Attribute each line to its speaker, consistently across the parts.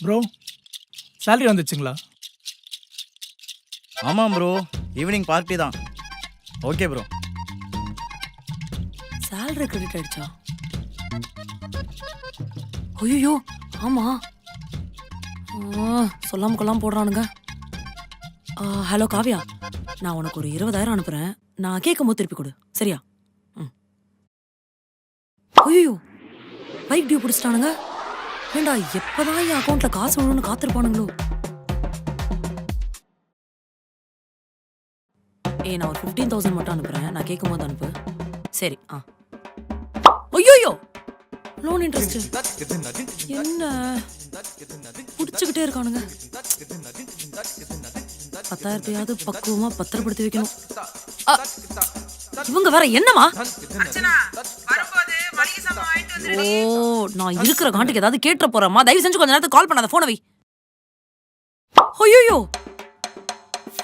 Speaker 1: Bro salary வந்துச்சுங்களா?
Speaker 2: ஆமாம் bro, evening party தான். Okay bro.
Speaker 3: சேலரி கிரெடிட் ஆயிடுச்சா? ஐயோ ஆமா. சொல்லாம கொள்ளாம போடுறானுங்க. ஹலோ காவ்யா, நான் உனக்கு ஒரு 20,000 அனுப்புறேன். நான் கேட்கும் போது திருப்பி கொடு, சரியா? ஐயோ பைக் டியூ பிடிச்சிட்டானுங்க. ஏண்டா எப்பதான் என் அக்கௌண்ட்ல காசு விழுன்னு காத்திருப்பானுங்களோ. நான் ஒரு 15,000 மட்டும் அனுப்புறேன். நான் கேட்கும் போது அனுப்பு, சரி? ஐயோ லோன் இன்ட்ரெஸ்ட் என்ன புடிச்சுக்கிட்டே இருக்கானுங்க. 10,000 பக்குவமா பத்திரப்படுத்தி வைக்கணும். இவங்க வேற என்னமா? ஓ, நான் இருக்கிற காண்டுக்கு ஏதாவது கேட்டுற போறேம்மா. தயவு செஞ்சு கொஞ்ச நேரத்துக்கு கால் பண்ணாத, போன வை. ஐயோ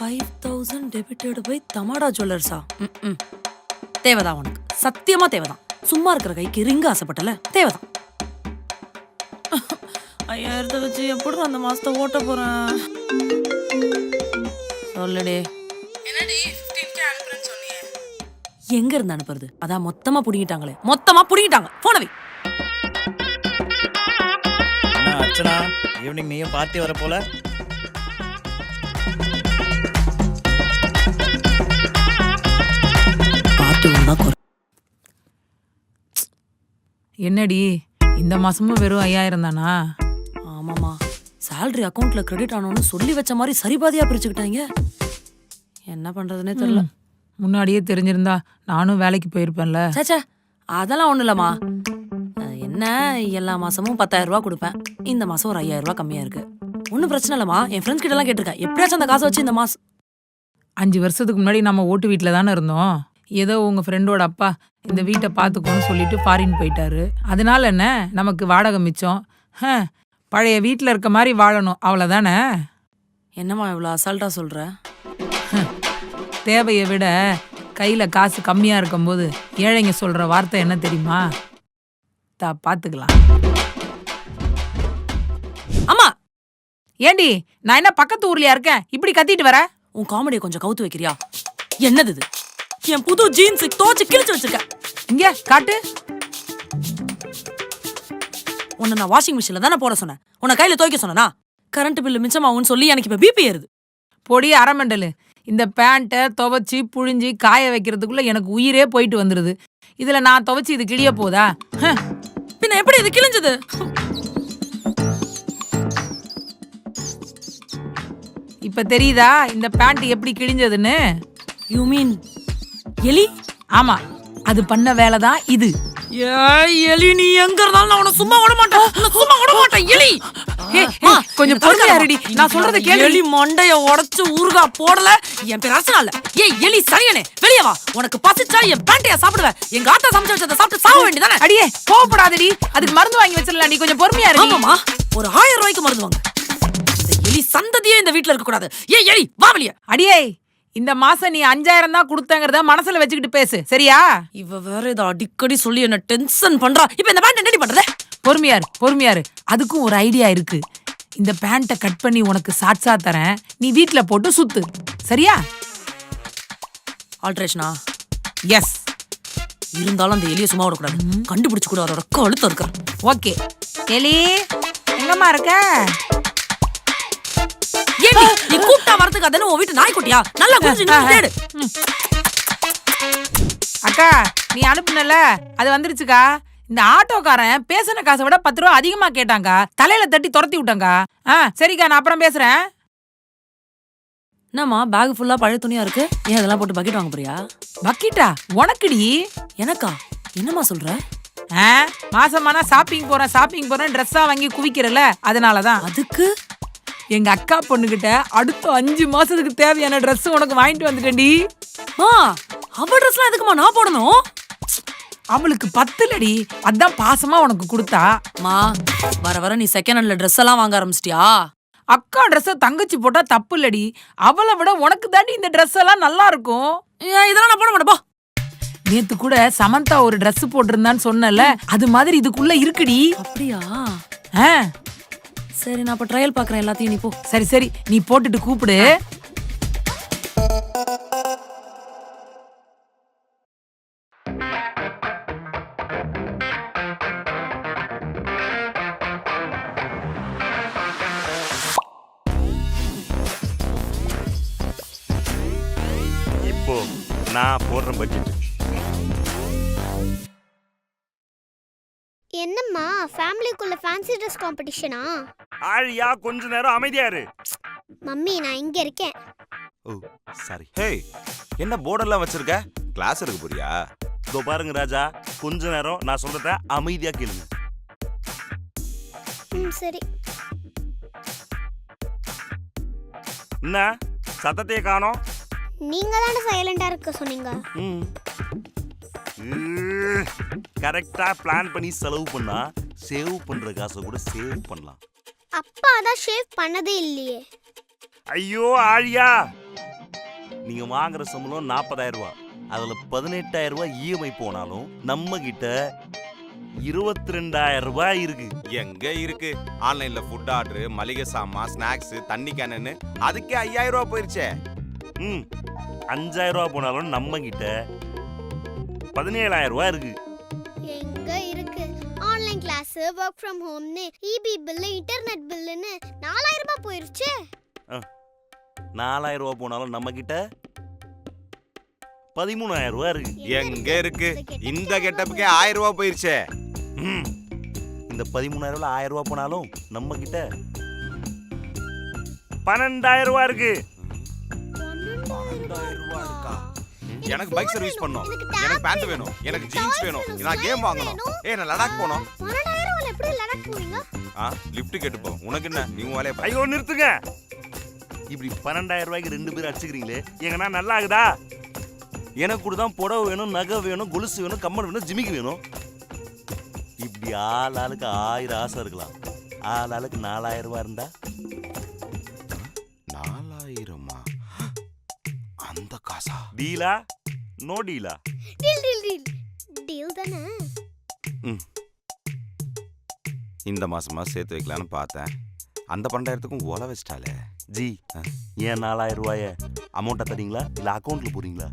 Speaker 3: 5,000 டெபிட்டட் பை தமாடா ஜுவல்லர்ஸா? தேவைதான் உனக்கு, சத்தியமா தேவைதான். சும்மா இருக்கிற கைக்கு ரிங்க ஆசைப்பட்டல, தேவைதான். 5,000 வச்சு எப்படி அந்த மாசத்தை ஓட்ட போறேன்? சொல்லுடே. எங்க இருந்து அனுப்புறது? அதான் மொத்தமா புடிங்கிட்டாங்களே, மொத்தமா புடிங்கிட்டாங்க. போன வை.
Speaker 2: அர்ச்சனா, ஈவினிங் நீயும் பார்ட்டி வர போல.
Speaker 4: என்னடி இந்த மாசமும் வெறும் 5,000 தானா?
Speaker 3: ஆமாமா, சேலரி அக்கௌண்ட்ல கிரெடிட் ஆனோன்னு சொல்லி வச்ச மாதிரி சரிபாதியா பிரிச்சுக்கிட்டாங்க. என்ன பண்றதுன்னே தெரியல.
Speaker 4: முன்னாடியே தெரிஞ்சிருந்தா நானும் வேலைக்கு போயிருப்பேன்ல.
Speaker 3: சேச்சே, அதெல்லாம் ஒண்ணு இல்லம்மா. என்ன, எல்லா மாசமும் 10,000 ரூபாய் கொடுப்பேன். இந்த மாசம் ஒரு 5,000 ரூபாய் கம்மியா இருக்கு. ஒன்னும் பிரச்சனை இல்லம்மா. என் ஃப்ரெண்ட்ஸ் கிட்ட எல்லாம் கேட்டிருக்கேன். எப்படியாச்சும் அந்த காசை வச்சு இந்த மாசம்.
Speaker 4: 5 வருஷத்துக்கு முன்னாடி நம்ம ஓட்டு வீட்டுல தானே இருந்தோம். ஏதோ உங்க ஃப்ரெண்டோட அப்பா இந்த வீட்டை பாத்துக்கோன்னு சொல்லிட்டு ஃபாரின் போயிட்டாரு. அதனால என்ன, நமக்கு வாடகை மிச்சம். பழைய வீட்டுல இருக்க மாதிரி வாழணும், அவ்வளவுதானே.
Speaker 3: என்னம்மா இவ்வளவு அசால்ட்டா சொல்ற?
Speaker 4: தேவையை விட கையில காசு கம்மியா இருக்கும்போது ஏழைங்க சொல்ற வார்த்தை என்ன தெரியுமா? பாத்துக்கலாம்.
Speaker 3: அம்மா,
Speaker 4: ஏண்டி நான் என்ன பக்கத்து ஊர்லயா இருக்கேன் இப்படி கத்திட்டு வர?
Speaker 3: உன் காமெடியை கொஞ்சம் கவுத்து வைக்கிறியா? என்னது இது? என் புது ஜீன்ஸ் தோச்சு கிழிச்சு வச்சிருக்க.
Speaker 4: இங்க காட்டு.
Speaker 3: உன்னை நான் வாஷிங் மிஷின்ல தானே போட சொன்னேன். உன்னை கையில துவைக்க சொன்னா கரண்ட் பில்லு மிச்சமாகும்னு சொல்லி எனக்கு இப்ப பிபி ஏறுது.
Speaker 4: பொடி அரமண்டலு, இந்த பேண்ட்டை துவைச்சி புழிஞ்சி காய வைக்கிறதுக்குள்ள எனக்கு உயிரே போயிட்டு வந்துருது. இதுல நான் துவைச்சி இது கிழிய போதா?
Speaker 3: பின்ன எப்படி இது கிழிஞ்சது?
Speaker 4: இப்ப தெரியுதா இந்த பேண்ட் எப்படி கிழிஞ்சதுன்னு?
Speaker 3: யூ மீன் எலி?
Speaker 4: ஆமா, அது பண்ண வேலைதான் இது.
Speaker 3: எலி, நீ எங்க இருந்தாலும் நான் உன்னை சும்மா விட மாட்டேன். சும்மா விட மாட்டேன் எலி.
Speaker 4: கொஞ்சம் பொறுமையா இருடி, நான் சொல்றத கேளு.
Speaker 3: எலி மண்டைய உடைச்சு ஊர்கா போடல. என் பேர் அர்ச்சனா இல்ல. எலி சரியனே, வெளிய வா. உனக்கு பசிச்சா என் பேண்டையா சாப்பிடுவ? எங்க ஆத்தா சமைச்சு வச்சத சாப்பிட்டு சாக வேண்டியதானே?
Speaker 4: அடியே கோவப்படாதடி, அதுக்கு மருந்து வாங்கி வச்சிடலாம். நீ கொஞ்சம் பொறுமையா இரு.
Speaker 3: ஆமாமா, ஒரு 1000 ரூபாய்க்கு மருந்து வாங்க. இந்த எலி சந்ததியே இந்த வீட்டுல இருக்க கூடாது. எலி வா வெளிய.
Speaker 4: அடியே, இந்த மாசம் நீ 5,000 தான் கொடுத்தங்கறத மனசுல வச்சுக்கிட்டு பேசு, சரியா?
Speaker 3: இவ வேற இதை அடிக்கடி சொல்லி என்ன டென்ஷன் பண்றா. இப்ப இந்த பேண்ட் என்னடி பண்றது?
Speaker 4: பொறுமையாரு. அதுக்கும் ஒரு ஐடியா இருக்கு. இந்த பேண்ட்டை கட் பண்ணி உனக்கு ஷார்ட்ஸா தரேன், நீ வீட்ல போட்டு சுத்து, சரியா?
Speaker 3: ஆல்ட்ரேஷனா?
Speaker 4: எஸ்.
Speaker 3: இருந்தாலும் அந்த எலியை சும்மா விடக்கூடாது. கண்டுபிடிச்சு கூட அதோட கழுத்து இருக்கிற.
Speaker 4: ஓகே. எலி எங்கம்மா இருக்க?
Speaker 3: நீ கூப்பிட்டா வரதுக்கு அதனே உன் வீட்டு நாய்க்குட்டியா? நல்லா குடிச்சு தேடு.
Speaker 4: அக்கா, நீ அனுப்புனல அது வந்துருச்சுக்கா. இந்த ஆட்டோக்காரன் பேசின காசை விட 10 ரூபா அதிகமா கேட்டாங்க. தலையில தட்டி துரத்தி விட்டாங்க. சரிக்கா, நான் அப்புறம் பேசுறேன்.
Speaker 3: என்னம்மா பேக் ஃபுல்லா பழைய துணியா இருக்கு? ஏன் அதெல்லாம் போட்டு பக்கெட் வாங்க போறியா?
Speaker 4: பக்கெட்டா? உனக்குடி?
Speaker 3: எனக்கா? என்னம்மா சொல்ற?
Speaker 4: மாசமானா ஷாப்பிங் போறேன் ட்ரெஸ்ஸா வாங்கி குவிக்கிறல, அதனாலதான்.
Speaker 3: அதுக்கு
Speaker 4: எங்க அக்கா பொண்ணுகிட்ட அடுத்த 5 மாசத்துக்கு தேவையான ட்ரெஸ் உனக்கு வாங்கிட்டு வந்துட்டேன்டி.
Speaker 3: அவ ட்ரெஸ்லாம் எதுக்குமா நான் போடணும்?
Speaker 4: அவளுக்கு 10லடி, அதான் பாசமா உனக்கு கொடுத்தா.
Speaker 3: வர வர நீ செகண்ட் ஹேண்ட்ல ட்ரெஸ் எல்லாம் வாங்க ஆரம்பிச்சிட்டியா?
Speaker 4: அக்கா ட்ரெஸ் தங்கச்சி போட்டா தப்பு இல்லடி, அவளை விட உனக்கு தாண்டி இந்த ட்ரெஸ் எல்லாம் நல்லா இருக்கும்.
Speaker 3: இதெல்லாம் நான் போட மாட்டேன்.
Speaker 4: நேத்து கூட சமந்தா ஒரு Dress போட்டிருந்தான்னு சொன்னல, அது மாதிரி இதுக்குள்ள இருக்குடி.
Speaker 3: அப்படியா? சரி நான் அப்ப ட்ரையல் பாக்குறேன் எல்லாத்தையும், நீ போ.
Speaker 4: சரி சரி, நீ போட்டுட்டு கூப்பிடு.
Speaker 5: இப்போ நான் போடுற பட்ஜெட்.
Speaker 6: என்னம்மா ஃபேமிலிக்குள்ள ஃபேன்சி ட்ரெஸ் காம்படிஷனா?
Speaker 5: ஆழியா கொஞ்ச நேரம் அமைதியா இரு.
Speaker 6: மம்மி நான் இங்க இருக்கேன்.
Speaker 5: ஓ சாரி.
Speaker 7: ஹேய், என்ன போர்டெல்லாம் வச்சிருக்க? கிளாஸ் எடுக்க போறியா?
Speaker 5: இதோ பாருங்க ராஜா, கொஞ்ச நேரம் நான் சொல்றத அமைதியா கேளுங்க.
Speaker 6: சரி.
Speaker 5: என்ன சத்தத்தையே காணோம்?
Speaker 6: நீங்க தானே சைலண்டா இருக்க சொன்னீங்க.
Speaker 5: கரெக்டா பிளான் பண்ணி செலவு பண்ணா சேவ் பண்ற காசை கூட சேவ் பண்ணலாம்.
Speaker 6: அப்பா தான் ஷேவ் பண்ணதே இல்லையே.
Speaker 5: ஐயோ ஆழியா, நீங்க வாங்குற சம்பளம் 40,000 ரூபாய், அதுல 18,000 ரூபாய் இஎம்ஐ போனாலும் நம்ம கிட்ட 22,000 ரூபாய் இருக்கு.
Speaker 7: எங்க இருக்கு? ஆன்லைன்ல ஃபுட் ஆர்டர், மளிகை சாமான், ஸ்நாக்ஸ், தண்ணி கேனன்னு அதுக்கே 5,000 ரூபாய் போயிருச்சே.
Speaker 5: 5,000 ரூபாய் போனாலும் நம்ம கிட்ட 17,000 ரூபாய் இருக்கு.
Speaker 6: எங்க இருக்கு? ஆன்லைன் கிளாஸ், வொர்க் ஃப்ரம் ஹோம்னு, இபி பில், இன்டர்நெட் பில்லுன்னு 4,000 ரூபாய் போயிருச்சு.
Speaker 5: 4,000 ரூபாய் போனாலும் நம்ம கிட்ட 13,000 ரூபாய் இருக்கு.
Speaker 7: எங்க இருக்கு? இந்த கெட்டப்புக்கே 1000 ரூபாய் போயிருச்சே.
Speaker 5: இந்த 13,000 ரூபாய் 1000 ரூபாய் போனாலும் நம்ம கிட்ட 12,000 ரூபாய் இருக்கு.
Speaker 7: 12,000 ரூபாய் இருக்கா? எனக்கு பைக் சர்வீஸ் பண்ணனும், எனக்கு பேண்ட் வேணும், எனக்கு ஜீன்ஸ் வேணும், நான் கேம் வாங்கணும், நான் லடாக் போணும்.
Speaker 6: 12,000 ரூபாய் எப்படி லடாக் போவீங்க?
Speaker 7: லிஃப்ட் கேட்டு போ. உனக்கு என்ன? நீ உன் வேலைய பாரு.
Speaker 5: ஐயோ நிறுத்துங்க. இப்படி 12,000 ரூபாய்க்கு 2 பேரும் அடிச்சுக்கிறீங்களே, எங்கன்னா நல்லா ஆகுதா? எனக்கு கூட தான் புடவை வேணும், நகை வேணும், கொலுசு வேணும், கம்மல் வேணும், ஜிமிக்கு வேணும். இப்படி ஆளுக்கு 1000 ஆசை இருக்கலாம். ஆளுக்கு 4,000 ரூபாய் இருந்தா
Speaker 7: 4,000மா? அந்த காசா?
Speaker 5: டீலா நோ டீலா?
Speaker 6: டீல் டீல் டீல் டீல் தானே.
Speaker 7: இந்த மாசமா சேர்த்து வைக்கலான்னு பார்த்தேன். அந்த 12,000த்துக்கும் ஓலை வச்சிட்டாலே.
Speaker 5: ஜி ஏன் 4,000 ரூபாய அமௌண்ட்டை தரீங்களா இல்லை அக்கௌண்ட்ல போறீங்களா?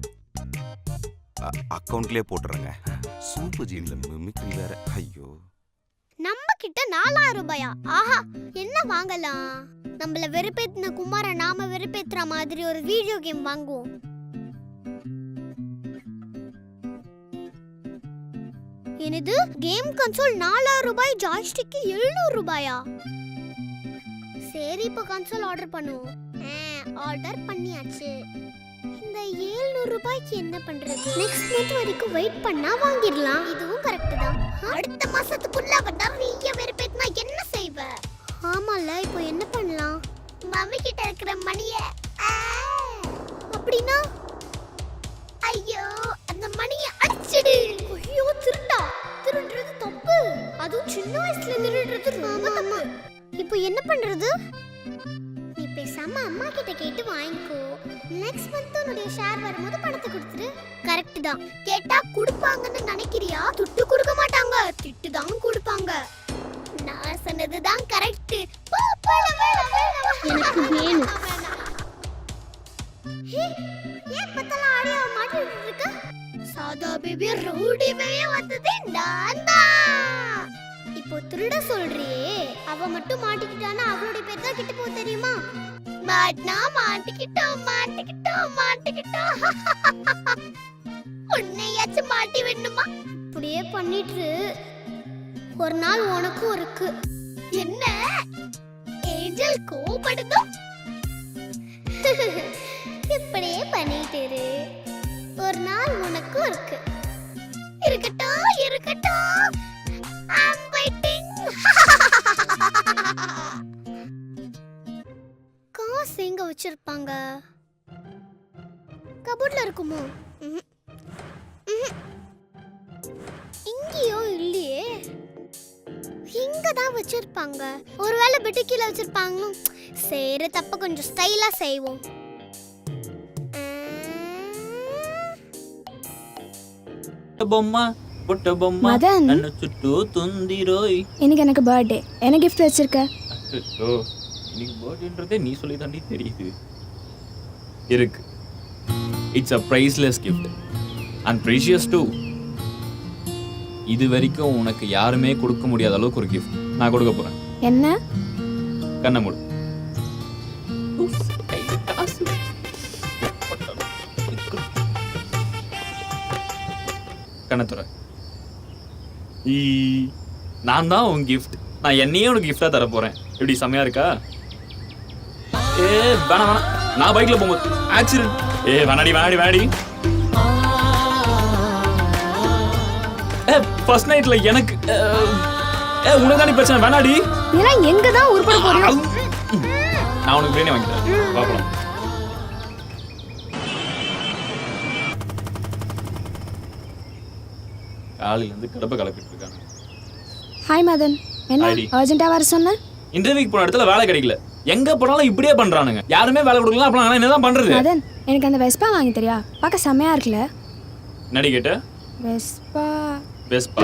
Speaker 7: அக்கௌண்ட்லயே போட்டுறேங்க.
Speaker 5: சூப்பர் ஜி.
Speaker 7: இல்ல மிமிக்ரி வேற. ஐயோ,
Speaker 6: நம்ம கிட்ட 4,000 ரூபாயா? ஆஹா, என்ன வாங்கலாம்? நம்மள வெறுப்பேத்தின குமார நாம வெறுப்பேத்துற மாதிரி ஒரு வீடியோ கேம் வாங்குவோம். என்னது? கேம் கன்சோல் 4,000 ரூபாய், ஜாய்ஸ்டிக் 700 ரூபாயா? சரி, இப்போ கன்சோல் ஆர்டர் பண்ணுவோம். ஆர்டர் பண்ணியாச்சு. இந்த 700 ரூபாய்க்கு என்ன பண்றது? நெக்ஸ்ட் மந்த் வரைக்கும் வெயிட் பண்ணா வாங்கிடலாம். இதுவும் கரெக்ட் தான். அடுத்த மாசத்துக்குள்ள நிறைய வெறுப்பேத்தினா என்ன செய்வ? ஆமால, இப்போ என்ன பண்ணலாம்? மம்மி கிட்ட இருக்கிற மணிய அப்படின்னா, ஐயோ அந்த மணிய அடிச்சிடு. ஐயோ திருடா, திருடுறது தப்பு. அதுவும் சின்ன வயசுல திருடுறது ரொம்ப தப்பு. இப்போ என்ன பண்றது? நீ பேசாம அம்மா கிட்ட கேட்டு வாங்கிக்கோ. நெக்ஸ்ட் மந்த் உன்னுடைய ஷேர் வரும்போது பணத்தை கொடுத்துரு. கரெக்ட் தான். கேட்டா கொடுப்பாங்கன்னு நினைக்கிறியா? துட்டு கொடுக்க மாட்டாங்க, திட்டு தான் கொடுப்பாங்க. நான் சொன்னதுதான் கரெக்ட். எனக்கு வேணும். ஏன் பத்தலாம் ஆடியோ மாட்டிட்டு இருக்க? சாதா பேபி ரவுடிவே வந்ததே நான் தான். இப்போ திருட சொல்றியே, அவ மட்டும் மாட்டிக்கிட்டானா அவளுடைய பேர் தான் கிட்ட போக தெரியுமா? மாட்டினா மாட்டிக்கிட்டோம், மாட்டிக்கிட்டோம், மாட்டிக்கிட்டோம். உன்னையாச்சும் மாட்டி வேணுமா? இப்படியே பண்ணிட்டு ஒரு நாள் உனக்கும் இருக்கு. என்ன ஏஞ்சல் கோபப்படுதோ? இப்படியே பண்ணிட்டு இரு. ஒரு நாள் உனக்கும் இருக்கு. இருக்கட்டும் இருக்கட்டும். I'm waiting. காசு எங்க வச்சிருப்பாங்க? கபோர்ட்ல இருக்குமோ? இங்கேயோ இல்லையே. இங்க தான் வச்சிருப்பாங்க. ஒருவேளை பெட்டு கீழே வச்சிருப்பாங்க. சரி, தப்ப கொஞ்சம் ஸ்டைலா செய்வோம்.
Speaker 8: బొమ్మ పుట్ట బొమ్మ
Speaker 9: மதன்,
Speaker 8: నన్ను చుట్టూ తుందిరోయ్.
Speaker 9: இன்னைக்கு எனக்கு பர்த்டே. என்ன கிஃப்ட் வச்சிருக்க?
Speaker 8: ஓ இன்னைக்கு பர்த்டேன்றதே நீ சொல்லி தாண்டி தெரியுது. இருக்கு. It's a priceless gift and precious too. இது வரைக்கும் உனக்கு யாருமே கொடுக்க முடியாத அளவுக்கு ஒரு கிஃப்ட் நான் கொடுக்க போறேன்.
Speaker 6: என்ன?
Speaker 8: கண்ணை மூடு. கண்ணத்துற நான் தான் உன் கிஃப்ட். நான் என்னையே உனக்கு கிஃப்டா தர போறேன். எப்படி செமையா இருக்கா? ஏ வேணாம் வேணாம், நான் பைக்ல போகும்போது ஆக்சிடென்ட். ஏ வேணாடி. ஃபர்ஸ்ட் நைட்ல எனக்கு உனக்கு பிரச்சனை வேணாடி.
Speaker 6: இதெல்லாம் எங்க தான் உருப்பட போறீங்க?
Speaker 8: நான் உனக்கு பிரியாணி வாங்கி தரேன். பாப்போம். காலையில இருந்து கடப்பை கலப்பிட்டு இருக்காங்க.
Speaker 6: ஹாய் மதன், என்ன
Speaker 8: ஹாய்டி.
Speaker 6: அர்ஜென்ட்டா வர சொன்ன?
Speaker 8: இன்டர்வியூக்கு போன இடத்துல வேலை கிடைக்கல. எங்க போனாலும் இப்படியே பண்றானுங்க. யாருமே வேலை கொடுக்கலாம். அப்புறம் நான் என்னதான் பண்றது?
Speaker 6: மதன், எனக்கு அந்த வெஸ்பா வாங்கி தரியா? பார்க்க செமையா இருக்குல்ல?
Speaker 8: நடி கேட்ட
Speaker 6: வெஸ்பா.
Speaker 8: வெஸ்பா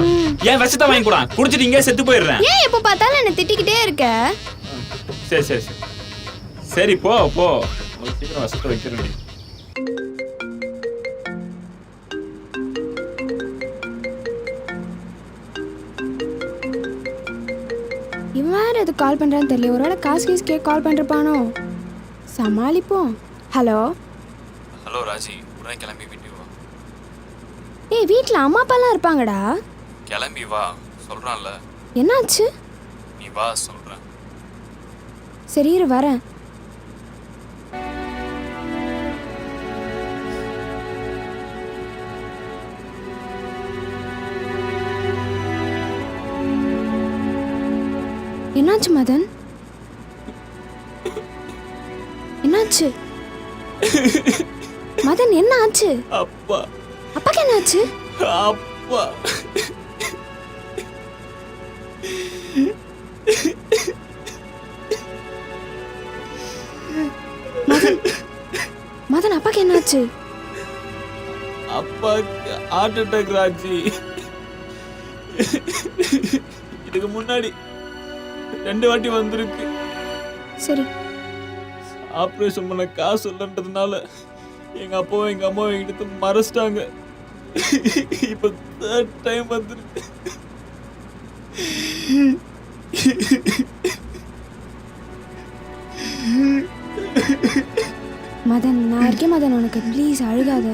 Speaker 8: ஏன் விஷத்தை வாங்கி கூட குடிச்சிட்டு இங்கே செத்து போயிடுறேன்.
Speaker 6: ஏன் எப்ப பார்த்தாலும் என்ன திட்டிக்கிட்டே இருக்க?
Speaker 8: சரி போ உங்களுக்கு சீக்கிரம் விஷத்தை வைக்கிறேன்.
Speaker 6: இவன் வேற எது கால் பண்றான்னு தெரியல. ஒருவேளை காசு கேட்க கால் பண்றப்பானோ? சமாளிப்போம். ஹலோ
Speaker 8: ராஜி, உடனே கிளம்பி வீட்டுக்கு வா.
Speaker 6: ஏய், வீட்ல அம்மா அப்பாலாம் இருப்பாங்கடா.
Speaker 8: கிளம்பி வா சொல்றான்ல.
Speaker 6: என்னாச்சு?
Speaker 8: நீ வா சொல்றேன்.
Speaker 6: சரி இரு வரேன். என்னாச்சு மதன்? என்னாச்சு மதன்? என்ன ஆச்சு? அப்பாக்கு என்னாச்சு?
Speaker 8: அப்பா
Speaker 6: மதன் அப்பாக்கு என்னாச்சு?
Speaker 8: அப்பாக்கு ஹார்ட் அட்டாக் ராஜி. இதுக்கு முன்னாடி 2 வாட்டி வந்திருக்கு.
Speaker 6: சரி,
Speaker 8: ஆப்ரேஷன் பண்ண காசு இல்லைன்றதுனால எங்க அப்பாவும் எங்க அம்மாவும் எங்கிட்ட மறைச்சிட்டாங்க. இப்ப 3rd டைம் வந்துருக்கு.
Speaker 6: மதன் நான் இருக்கேன் மதன், உனக்கு ப்ளீஸ் அழுகாத.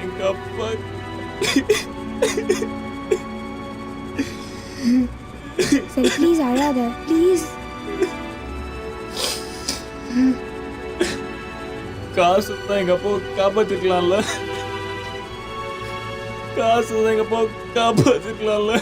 Speaker 8: எங்க அப்பா
Speaker 6: சரி ப்ளீஸ் அழாத ப்ளீஸ்.
Speaker 8: காசு தான் எங்க அப்பாவை காப்பாத்திருக்கலாம்ல. காசு தான் எங்க அப்பாவை காப்பாத்திருக்கலாம்ல.